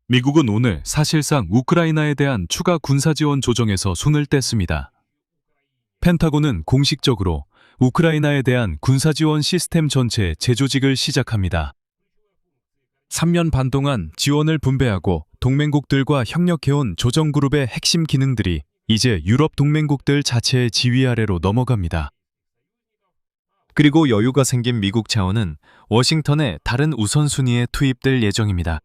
미국은 오늘 사실상 우크라이나에 대한 추가 군사 지원 조정에서 손을 뗐습니다. 펜타곤은 공식적으로 우크라이나에 대한 군사 지원 시스템 전체 재조직을 시작합니다. 3년 반 동안 지원을 분배하고 동맹국들과 협력해온 조정그룹의 핵심 기능들이 이제 유럽 동맹국들 자체의 지휘 아래로 넘어갑니다. 그리고 여유가 생긴 미국 자원은 워싱턴의 다른 우선순위에 투입될 예정입니다.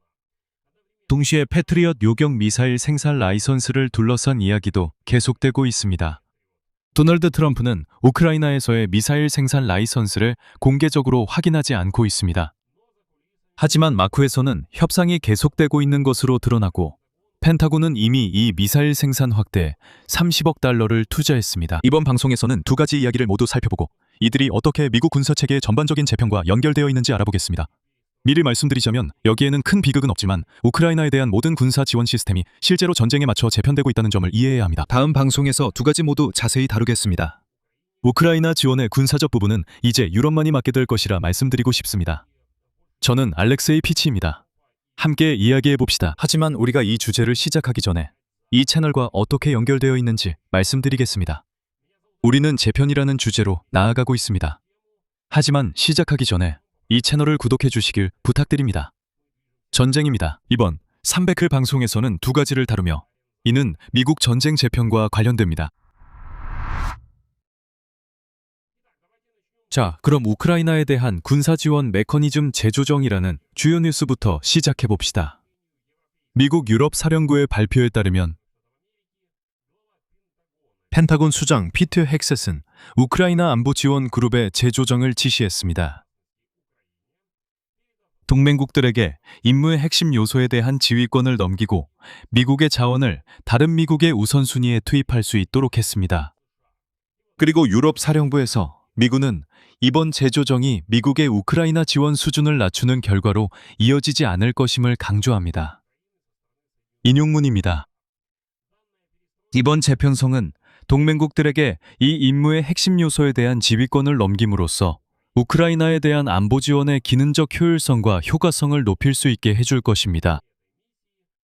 동시에 패트리엇 요격 미사일 생산 라이선스를 둘러싼 이야기도 계속되고 있습니다. 도널드 트럼프는 우크라이나에서의 미사일 생산 라이선스를 공개적으로 확인하지 않고 있습니다. 하지만 마쿠에서는 협상이 계속되고 있는 것으로 드러나고 펜타곤은 이미 이 미사일 생산 확대에 30억 달러를 투자했습니다. 이번 방송에서는 두 가지 이야기를 모두 살펴보고 이들이 어떻게 미국 군사체계의 전반적인 재편과 연결되어 있는지 알아보겠습니다. 미리 말씀드리자면 여기에는 큰 비극은 없지만 우크라이나에 대한 모든 군사 지원 시스템이 실제로 전쟁에 맞춰 재편되고 있다는 점을 이해해야 합니다. 다음 방송에서 두 가지 모두 자세히 다루겠습니다. 우크라이나 지원의 군사적 부분은 이제 유럽만이 맡게 될 것이라 말씀드리고 싶습니다. 저는 알렉세이 피치입니다. 함께 이야기해봅시다. 하지만 우리가 이 주제를 시작하기 전에 이 채널과 어떻게 연결되어 있는지 말씀드리겠습니다. 우리는 재편이라는 주제로 나아가고 있습니다. 하지만 시작하기 전에 이 채널을 구독해 주시길 부탁드립니다. 전쟁입니다. 이번 300회 방송에서는 두 가지를 다루며 이는 미국 전쟁 재편과 관련됩니다. 자, 그럼 우크라이나에 대한 군사 지원 메커니즘 재조정이라는 주요 뉴스부터 시작해 봅시다. 미국 유럽 사령부의 발표에 따르면 펜타곤 수장 피트 헥셋은 우크라이나 안보 지원 그룹의 재조정을 지시했습니다. 동맹국들에게 임무의 핵심 요소에 대한 지휘권을 넘기고 미국의 자원을 다른 미국의 우선순위에 투입할 수 있도록 했습니다. 그리고 유럽 사령부에서 미군은 이번 재조정이 미국의 우크라이나 지원 수준을 낮추는 결과로 이어지지 않을 것임을 강조합니다. 인용문입니다. 이번 재편성은 동맹국들에게 이 임무의 핵심 요소에 대한 지휘권을 넘김으로써 우크라이나에 대한 안보 지원의 기능적 효율성과 효과성을 높일 수 있게 해줄 것입니다.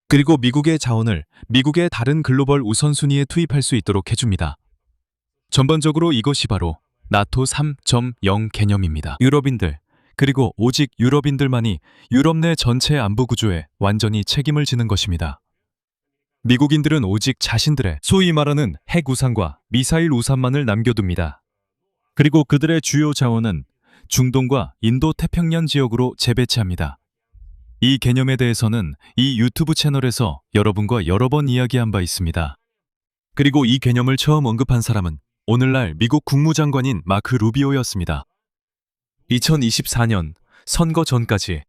그리고 미국의 자원을 미국의 다른 글로벌 우선순위에 투입할 수 있도록 해줍니다. 전반적으로 이것이 바로 나토 3.0 개념입니다. 유럽인들, 그리고 오직 유럽인들만이 유럽 내 전체 안보 구조에 완전히 책임을 지는 것입니다. 미국인들은 오직 자신들의 소위 말하는 핵 우산과 미사일 우산만을 남겨둡니다. 그리고 그들의 주요 자원은 중동과 인도 태평양 지역으로 재배치합니다. 이 개념에 대해서는 이 유튜브 채널에서 여러분과 여러 번 이야기한 바 있습니다. 그리고 이 개념을 처음 언급한 사람은 오늘날 미국 국무장관인 마크 루비오였습니다. 2024년 선거 전까지,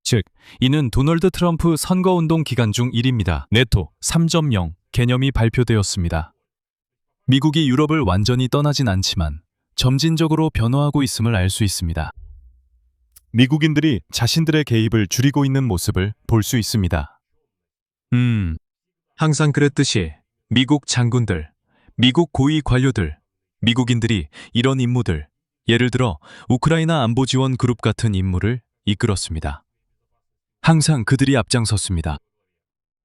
즉 이는 도널드 트럼프 선거운동 기간 중 일입니다. 네토 3.0 개념이 발표되었습니다. 미국이 유럽을 완전히 떠나진 않지만 점진적으로 변화하고 있음을 알 수 있습니다. 미국인들이 자신들의 개입을 줄이고 있는 모습을 볼 수 있습니다. 항상 그랬듯이 미국 장군들, 미국 고위 관료들, 미국인들이 이런 임무들, 예를 들어 우크라이나 안보 지원 그룹 같은 임무를 이끌었습니다. 항상 그들이 앞장섰습니다.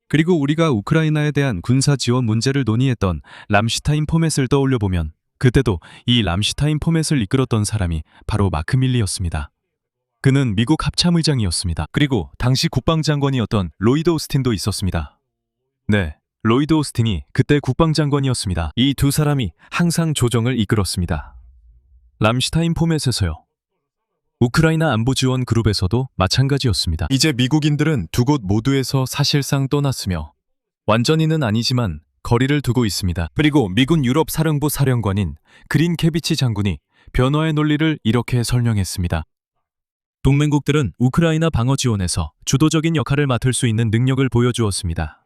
그리고 우리가 우크라이나에 대한 군사 지원 문제를 논의했던 람슈타인 포맷을 떠올려보면 그때도 이 람슈타인 포맷을 이끌었던 사람이 바로 마크 밀리였습니다. 그는 미국 합참의장이었습니다. 그리고 당시 국방장관이었던 로이드 오스틴도 있었습니다. 네, 로이드 오스틴이 그때 국방장관이었습니다. 이 두 사람이 항상 조정을 이끌었습니다. 람슈타인 포맷에서요. 우크라이나 안보 지원 그룹에서도 마찬가지였습니다. 이제 미국인들은 두 곳 모두에서 사실상 떠났으며 완전히는 아니지만 거리를 두고 있습니다. 그리고 미군 유럽 사령부 사령관인 그린케비치 장군이 변화의 논리를 이렇게 설명했습니다. 동맹국들은 우크라이나 방어 지원에서 주도적인 역할을 맡을 수 있는 능력을 보여주었습니다.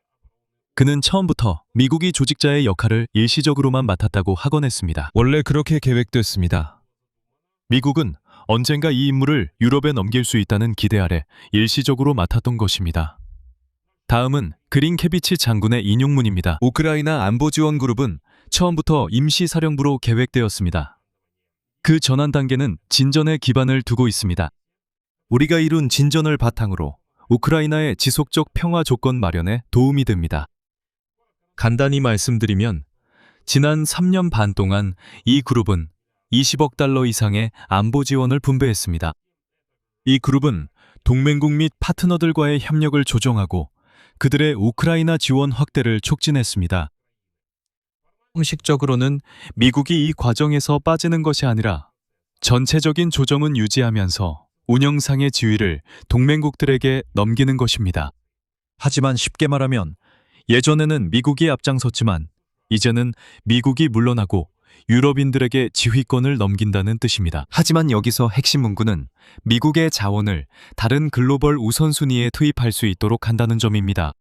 그는 처음부터 미국이 조직자의 역할을 일시적으로만 맡았다고 하곤했습니다. 원래 그렇게 계획됐습니다. 미국은 언젠가 이 임무를 유럽에 넘길 수 있다는 기대 아래 일시적으로 맡았던 것입니다. 다음은 그린케비치 장군의 인용문입니다. 우크라이나 안보 지원 그룹은 처음부터 임시사령부로 계획되었습니다. 그 전환 단계는 진전의 기반을 두고 있습니다. 우리가 이룬 진전을 바탕으로 우크라이나의 지속적 평화 조건 마련에 도움이 됩니다. 간단히 말씀드리면 지난 3년 반 동안 이 그룹은 20억 달러 이상의 안보 지원을 분배했습니다. 이 그룹은 동맹국 및 파트너들과의 협력을 조정하고 그들의 우크라이나 지원 확대를 촉진했습니다. 형식적으로는 미국이 이 과정에서 빠지는 것이 아니라 전체적인 조정은 유지하면서 운영상의 지위를 동맹국들에게 넘기는 것입니다. 하지만 쉽게 말하면 예전에는 미국이 앞장섰지만 이제는 미국이 물러나고 유럽인들에게 지휘권을 넘긴다는 뜻입니다. 하지만 여기서 핵심 문구는 미국의 자원을 다른 글로벌 우선순위에 투입할 수 있도록 한다는 점입니다.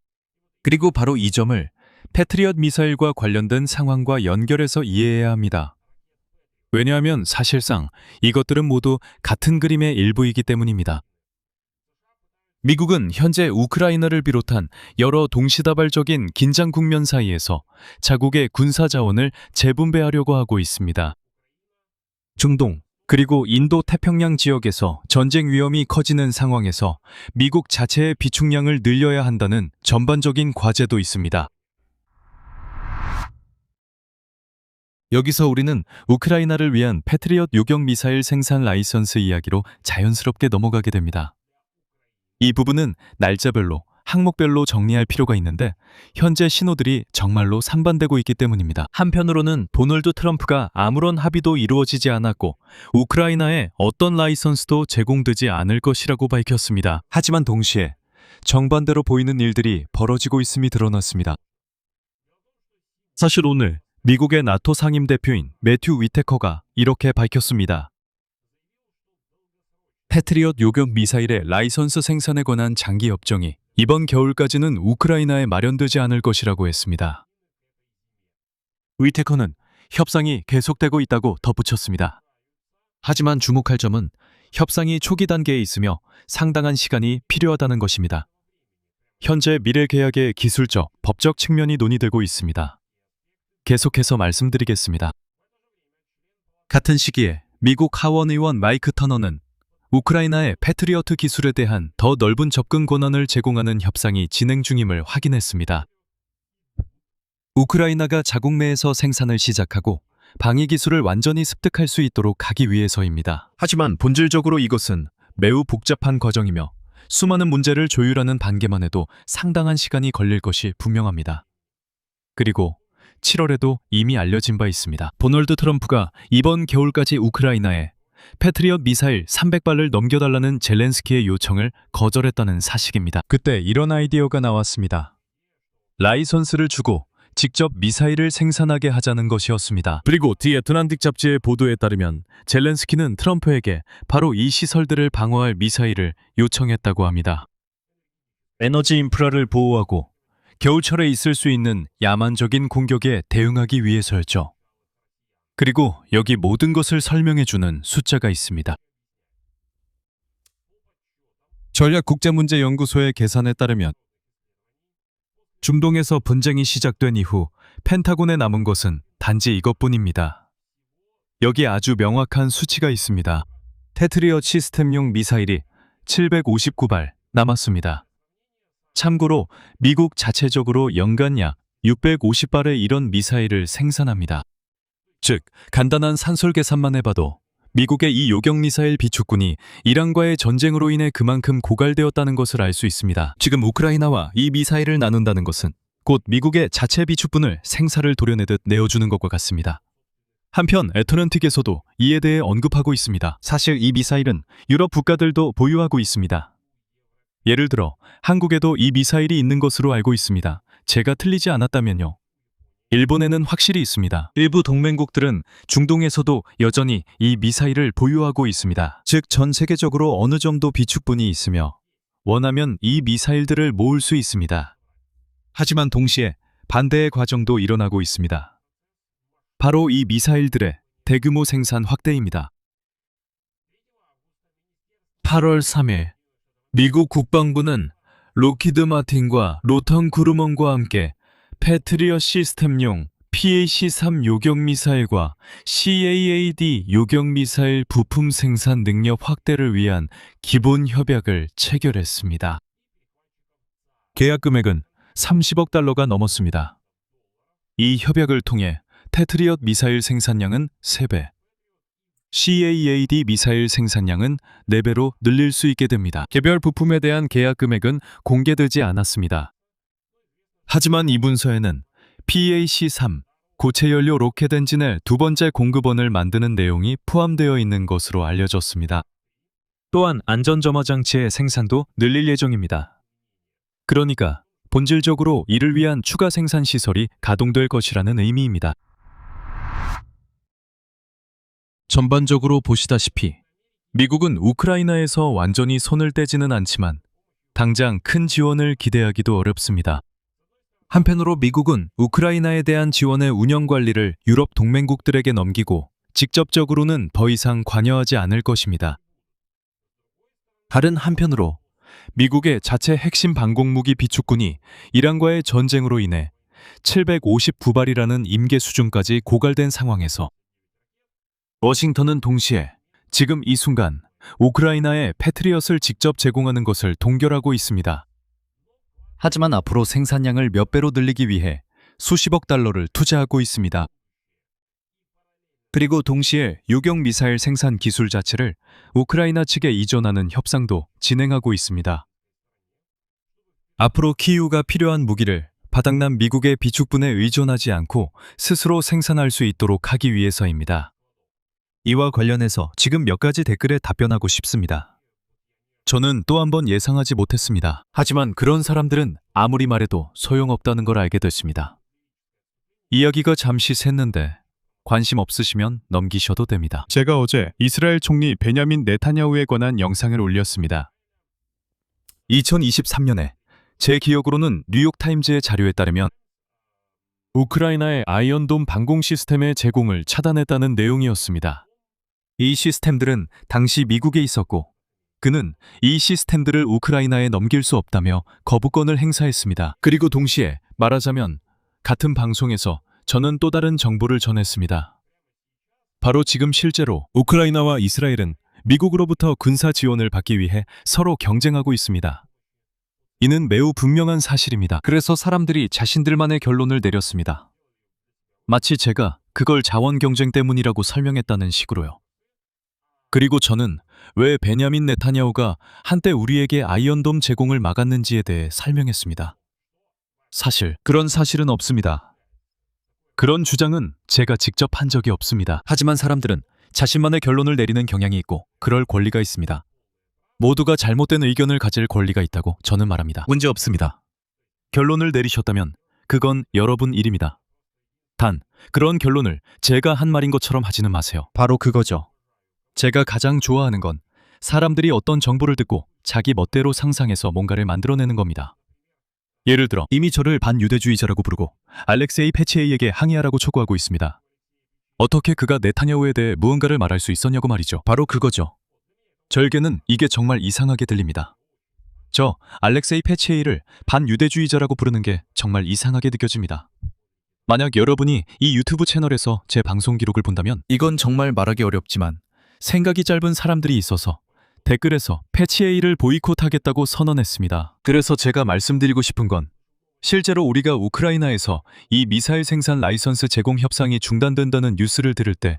그리고 바로 이 점을 패트리엇 미사일과 관련된 상황과 연결해서 이해해야 합니다. 왜냐하면 사실상 이것들은 모두 같은 그림의 일부이기 때문입니다. 미국은 현재 우크라이나를 비롯한 여러 동시다발적인 긴장 국면 사이에서 자국의 군사 자원을 재분배하려고 하고 있습니다. 중동, 그리고 인도 태평양 지역에서 전쟁 위험이 커지는 상황에서 미국 자체의 비축량을 늘려야 한다는 전반적인 과제도 있습니다. 여기서 우리는 우크라이나를 위한 패트리엇 요격 미사일 생산 라이선스 이야기로 자연스럽게 넘어가게 됩니다. 이 부분은 날짜별로, 항목별로 정리할 필요가 있는데 현재 신호들이 정말로 상반되고 있기 때문입니다. 한편으로는 도널드 트럼프가 아무런 합의도 이루어지지 않았고 우크라이나에 어떤 라이선스도 제공되지 않을 것이라고 밝혔습니다. 하지만 동시에 정반대로 보이는 일들이 벌어지고 있음이 드러났습니다. 사실 오늘 미국의 나토 상임대표인 매튜 위테커가 이렇게 밝혔습니다. 패트리엇 요격 미사일의 라이선스 생산에 관한 장기 협정이 이번 겨울까지는 우크라이나에 마련되지 않을 것이라고 했습니다. 위테커는 협상이 계속되고 있다고 덧붙였습니다. 하지만 주목할 점은 협상이 초기 단계에 있으며 상당한 시간이 필요하다는 것입니다. 현재 미래 계약의 기술적, 법적 측면이 논의되고 있습니다. 계속해서 말씀드리겠습니다. 같은 시기에 미국 하원 의원 마이크 터너는 우크라이나의 패트리어트 기술에 대한 더 넓은 접근 권한을 제공하는 협상이 진행 중임을 확인했습니다. 우크라이나가 자국 내에서 생산을 시작하고 방위 기술을 완전히 습득할 수 있도록 하기 위해서입니다. 하지만 본질적으로 이것은 매우 복잡한 과정이며 수많은 문제를 조율하는 단계만 해도 상당한 시간이 걸릴 것이 분명합니다. 그리고 7월에도 이미 알려진 바 있습니다. 도널드 트럼프가 이번 겨울까지 우크라이나에 패트리엇 미사일 300발을 넘겨달라는 젤렌스키의 요청을 거절했다는 사실입니다. 그때 이런 아이디어가 나왔습니다. 라이선스를 주고 직접 미사일을 생산하게 하자는 것이었습니다. 그리고 디 애틀란틱 잡지의 보도에 따르면 젤렌스키는 트럼프에게 바로 이 시설들을 방어할 미사일을 요청했다고 합니다. 에너지 인프라를 보호하고 겨울철에 있을 수 있는 야만적인 공격에 대응하기 위해서였죠. 그리고 여기 모든 것을 설명해주는 숫자가 있습니다. 전략국제문제연구소의 계산에 따르면 중동에서 분쟁이 시작된 이후 펜타곤에 남은 것은 단지 이것뿐입니다. 여기 아주 명확한 수치가 있습니다. 패트리엇 시스템용 미사일이 759발 남았습니다. 참고로 미국 자체적으로 연간 약 650발의 이런 미사일을 생산합니다. 즉, 간단한 산술 계산만 해봐도 미국의 이 요격 미사일 비축군이 이란과의 전쟁으로 인해 그만큼 고갈되었다는 것을 알 수 있습니다. 지금 우크라이나와 이 미사일을 나눈다는 것은 곧 미국의 자체 비축분을 생사를 도려내듯 내어주는 것과 같습니다. 한편 애틀랜틱에서도 이에 대해 언급하고 있습니다. 사실 이 미사일은 유럽 국가들도 보유하고 있습니다. 예를 들어 한국에도 이 미사일이 있는 것으로 알고 있습니다. 제가 틀리지 않았다면요. 일본에는 확실히 있습니다. 일부 동맹국들은 중동에서도 여전히 이 미사일을 보유하고 있습니다. 즉, 전 세계적으로 어느 정도 비축분이 있으며 원하면 이 미사일들을 모을 수 있습니다. 하지만 동시에 반대의 과정도 일어나고 있습니다. 바로 이 미사일들의 대규모 생산 확대입니다. 8월 3일 미국 국방부는 록히드 마틴과 로턴 그루먼과 함께 패트리엇 시스템용 PAC-3 요격미사일과 CAAD 요격미사일 부품 생산 능력 확대를 위한 기본 협약을 체결했습니다. 계약 금액은 30억 달러가 넘었습니다. 이 협약을 통해 패트리엇 미사일 생산량은 3배, CAAD 미사일 생산량은 4배로 늘릴 수 있게 됩니다. 개별 부품에 대한 계약 금액은 공개되지 않았습니다. 하지만 이 문서에는 PAC-3 고체 연료 로켓 엔진의 두 번째 공급원을 만드는 내용이 포함되어 있는 것으로 알려졌습니다. 또한 안전점화 장치의 생산도 늘릴 예정입니다. 그러니까 본질적으로 이를 위한 추가 생산 시설이 가동될 것이라는 의미입니다. 전반적으로 보시다시피 미국은 우크라이나에서 완전히 손을 떼지는 않지만 당장 큰 지원을 기대하기도 어렵습니다. 한편으로 미국은 우크라이나에 대한 지원의 운영 관리를 유럽 동맹국들에게 넘기고 직접적으로는 더 이상 관여하지 않을 것입니다. 다른 한편으로 미국의 자체 핵심 방공무기 비축군이 이란과의 전쟁으로 인해 759발이라는 임계 수준까지 고갈된 상황에서 워싱턴은 동시에 지금 이 순간 우크라이나에 패트리엇을 직접 제공하는 것을 동결하고 있습니다. 하지만 앞으로 생산량을 몇 배로 늘리기 위해 수십억 달러를 투자하고 있습니다. 그리고 동시에 요격 미사일 생산 기술 자체를 우크라이나 측에 이전하는 협상도 진행하고 있습니다. 앞으로 키이우가 필요한 무기를 바닥난 미국의 비축분에 의존하지 않고 스스로 생산할 수 있도록 하기 위해서입니다. 이와 관련해서 지금 몇 가지 댓글에 답변하고 싶습니다. 저는 또 한 번 예상하지 못했습니다. 하지만 그런 사람들은 아무리 말해도 소용없다는 걸 알게 됐습니다. 이야기가 잠시 샜는데 관심 없으시면 넘기셔도 됩니다. 제가 어제 이스라엘 총리 베냐민 네타냐후에 관한 영상을 올렸습니다. 2023년에 제 기억으로는 뉴욕타임즈의 자료에 따르면 우크라이나의 아이언돔 방공 시스템의 제공을 차단했다는 내용이었습니다. 이 시스템들은 당시 미국에 있었고 그는 이 시스템들을 우크라이나에 넘길 수 없다며 거부권을 행사했습니다. 그리고 동시에 말하자면 같은 방송에서 저는 또 다른 정보를 전했습니다. 바로 지금 실제로 우크라이나와 이스라엘은 미국으로부터 군사 지원을 받기 위해 서로 경쟁하고 있습니다. 이는 매우 분명한 사실입니다. 그래서 사람들이 자신들만의 결론을 내렸습니다. 마치 제가 그걸 자원 경쟁 때문이라고 설명했다는 식으로요. 그리고 저는 왜 베냐민 네타냐후가 한때 우리에게 아이언돔 제공을 막았는지에 대해 설명했습니다. 사실 그런 사실은 없습니다. 그런 주장은 제가 직접 한 적이 없습니다. 하지만 사람들은 자신만의 결론을 내리는 경향이 있고 그럴 권리가 있습니다. 모두가 잘못된 의견을 가질 권리가 있다고 저는 말합니다. 문제 없습니다. 결론을 내리셨다면 그건 여러분 일입니다. 단, 그런 결론을 제가 한 말인 것처럼 하지는 마세요. 바로 그거죠. 제가 가장 좋아하는 건 사람들이 어떤 정보를 듣고 자기 멋대로 상상해서 뭔가를 만들어내는 겁니다. 예를 들어 이미 저를 반유대주의자라고 부르고 알렉세이 페치에이에게 항의하라고 촉구하고 있습니다. 어떻게 그가 네타냐후에 대해 무언가를 말할 수 있었냐고 말이죠. 바로 그거죠. 절개는 이게 정말 이상하게 들립니다. 저 알렉세이 페치에이를 반유대주의자라고 부르는 게 정말 이상하게 느껴집니다. 만약 여러분이 이 유튜브 채널에서 제 방송 기록을 본다면 이건 정말 말하기 어렵지만 생각이 짧은 사람들이 있어서 댓글에서 패치에이를 보이콧하겠다고 선언했습니다. 그래서 제가 말씀드리고 싶은 건 실제로 우리가 우크라이나에서 이 미사일 생산 라이선스 제공 협상이 중단된다는 뉴스를 들을 때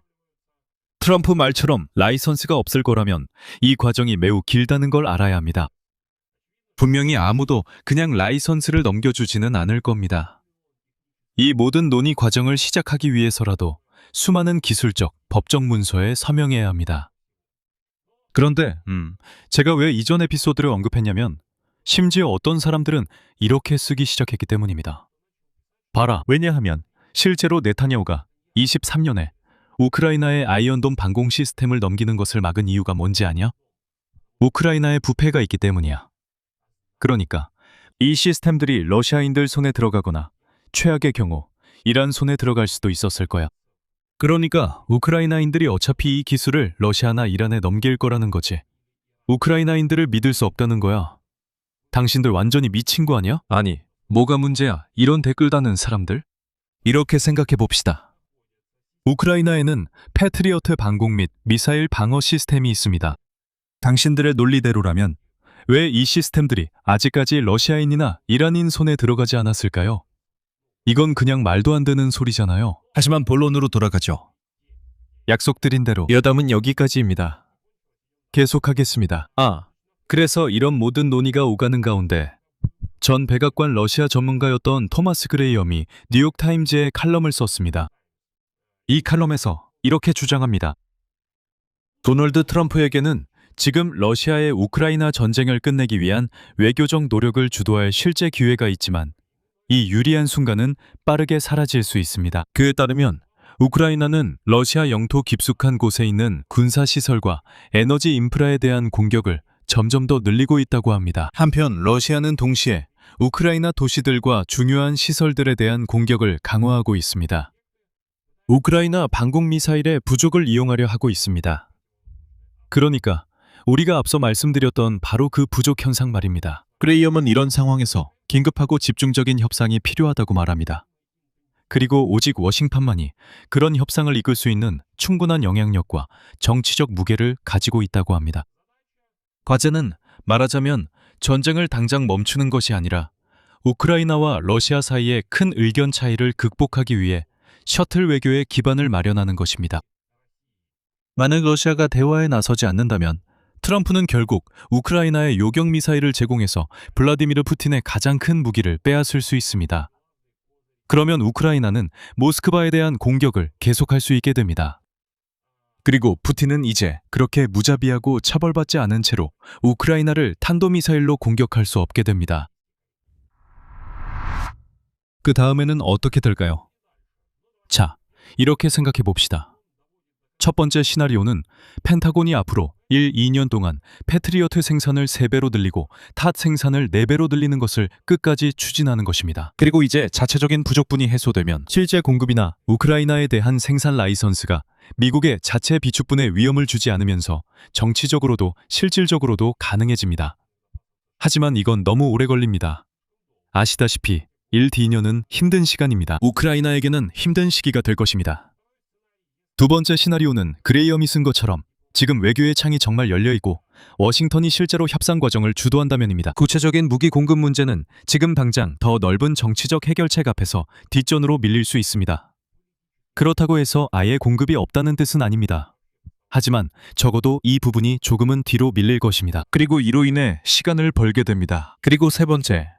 트럼프 말처럼 라이선스가 없을 거라면 이 과정이 매우 길다는 걸 알아야 합니다. 분명히 아무도 그냥 라이선스를 넘겨주지는 않을 겁니다. 이 모든 논의 과정을 시작하기 위해서라도 수많은 기술적, 법적 문서에 서명해야 합니다. 그런데 제가 왜 이전 에피소드를 언급했냐면 심지어 어떤 사람들은 이렇게 쓰기 시작했기 때문입니다. 봐라. 왜냐하면 실제로 네타냐후가 23년에 우크라이나의 아이언돔 방공 시스템을 넘기는 것을 막은 이유가 뭔지 아냐? 우크라이나에 부패가 있기 때문이야. 그러니까 이 시스템들이 러시아인들 손에 들어가거나 최악의 경우 이란 손에 들어갈 수도 있었을 거야. 그러니까 우크라이나인들이 어차피 이 기술을 러시아나 이란에 넘길 거라는 거지. 우크라이나인들을 믿을 수 없다는 거야. 당신들 완전히 미친 거 아니야? 아니, 뭐가 문제야? 이런 댓글 다는 사람들? 이렇게 생각해 봅시다. 우크라이나에는 패트리어트 방공 및 미사일 방어 시스템이 있습니다. 당신들의 논리대로라면 왜 이 시스템들이 아직까지 러시아인이나 이란인 손에 들어가지 않았을까요? 이건 그냥 말도 안 되는 소리잖아요. 하지만 본론으로 돌아가죠. 약속드린 대로 여담은 여기까지입니다. 계속하겠습니다. 그래서 이런 모든 논의가 오가는 가운데 전 백악관 러시아 전문가였던 토마스 그레이엄이 뉴욕타임즈에 칼럼을 썼습니다. 이 칼럼에서 이렇게 주장합니다. 도널드 트럼프에게는 지금 러시아의 우크라이나 전쟁을 끝내기 위한 외교적 노력을 주도할 실제 기회가 있지만 이 유리한 순간은 빠르게 사라질 수 있습니다. 그에 따르면 우크라이나는 러시아 영토 깊숙한 곳에 있는 군사시설과 에너지 인프라에 대한 공격을 점점 더 늘리고 있다고 합니다. 한편 러시아는 동시에 우크라이나 도시들과 중요한 시설들에 대한 공격을 강화하고 있습니다. 우크라이나 방공 미사일의 부족을 이용하려 하고 있습니다. 그러니까 우리가 앞서 말씀드렸던 바로 그 부족 현상 말입니다. 그레이엄은 이런 상황에서 긴급하고 집중적인 협상이 필요하다고 말합니다. 그리고 오직 워싱턴만이 그런 협상을 이끌 수 있는 충분한 영향력과 정치적 무게를 가지고 있다고 합니다. 과제는 말하자면 전쟁을 당장 멈추는 것이 아니라 우크라이나와 러시아 사이의 큰 의견 차이를 극복하기 위해 셔틀 외교의 기반을 마련하는 것입니다. 만약 러시아가 대화에 나서지 않는다면 트럼프는 결국 우크라이나에 요격 미사일을 제공해서 블라디미르 푸틴의 가장 큰 무기를 빼앗을 수 있습니다. 그러면 우크라이나는 모스크바에 대한 공격을 계속할 수 있게 됩니다. 그리고 푸틴은 이제 그렇게 무자비하고 처벌받지 않은 채로 우크라이나를 탄도미사일로 공격할 수 없게 됩니다. 그 다음에는 어떻게 될까요? 자, 이렇게 생각해 봅시다. 첫 번째 시나리오는 펜타곤이 앞으로 2년 동안 패트리어트 생산을 3배로 늘리고 탓 생산을 4배로 늘리는 것을 끝까지 추진하는 것입니다. 그리고 이제 자체적인 부족분이 해소되면 실제 공급이나 우크라이나에 대한 생산 라이선스가 미국의 자체 비축분에 위험을 주지 않으면서 정치적으로도 실질적으로도 가능해집니다. 하지만 이건 너무 오래 걸립니다. 아시다시피 1~2년은 힘든 시간입니다. 우크라이나에게는 힘든 시기가 될 것입니다. 두 번째 시나리오는 그레이엄이 쓴 것처럼 지금 외교의 창이 정말 열려있고 워싱턴이 실제로 협상 과정을 주도한다면입니다. 구체적인 무기 공급 문제는 지금 당장 더 넓은 정치적 해결책 앞에서 뒷전으로 밀릴 수 있습니다. 그렇다고 해서 아예 공급이 없다는 뜻은 아닙니다. 하지만 적어도 이 부분이 조금은 뒤로 밀릴 것입니다. 그리고 이로 인해 시간을 벌게 됩니다. 그리고 세 번째,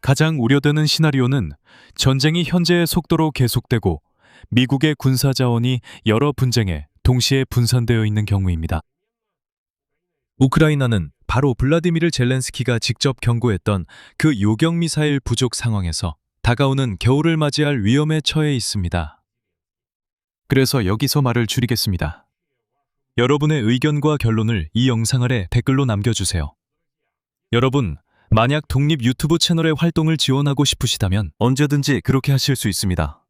가장 우려되는 시나리오는 전쟁이 현재의 속도로 계속되고 미국의 군사 자원이 여러 분쟁에 동시에 분산되어 있는 경우입니다. 우크라이나는 바로 블라디미르 젤렌스키가 직접 경고했던 그 요격 미사일 부족 상황에서 다가오는 겨울을 맞이할 위험에 처해 있습니다. 그래서 여기서 말을 줄이겠습니다. 여러분의 의견과 결론을 이 영상 아래 댓글로 남겨주세요. 여러분, 만약 독립 유튜브 채널의 활동을 지원하고 싶으시다면 언제든지 그렇게 하실 수 있습니다.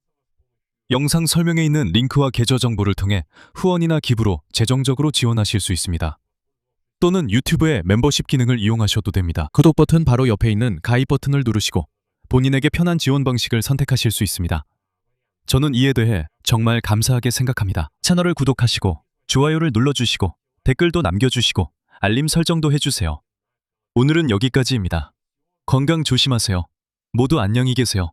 영상 설명에 있는 링크와 계좌 정보를 통해 후원이나 기부로 재정적으로 지원하실 수 있습니다. 또는 유튜브의 멤버십 기능을 이용하셔도 됩니다. 구독 버튼 바로 옆에 있는 가입 버튼을 누르시고 본인에게 편한 지원 방식을 선택하실 수 있습니다. 저는 이에 대해 정말 감사하게 생각합니다. 채널을 구독하시고 좋아요를 눌러주시고 댓글도 남겨주시고 알림 설정도 해주세요. 오늘은 여기까지입니다. 건강 조심하세요. 모두 안녕히 계세요.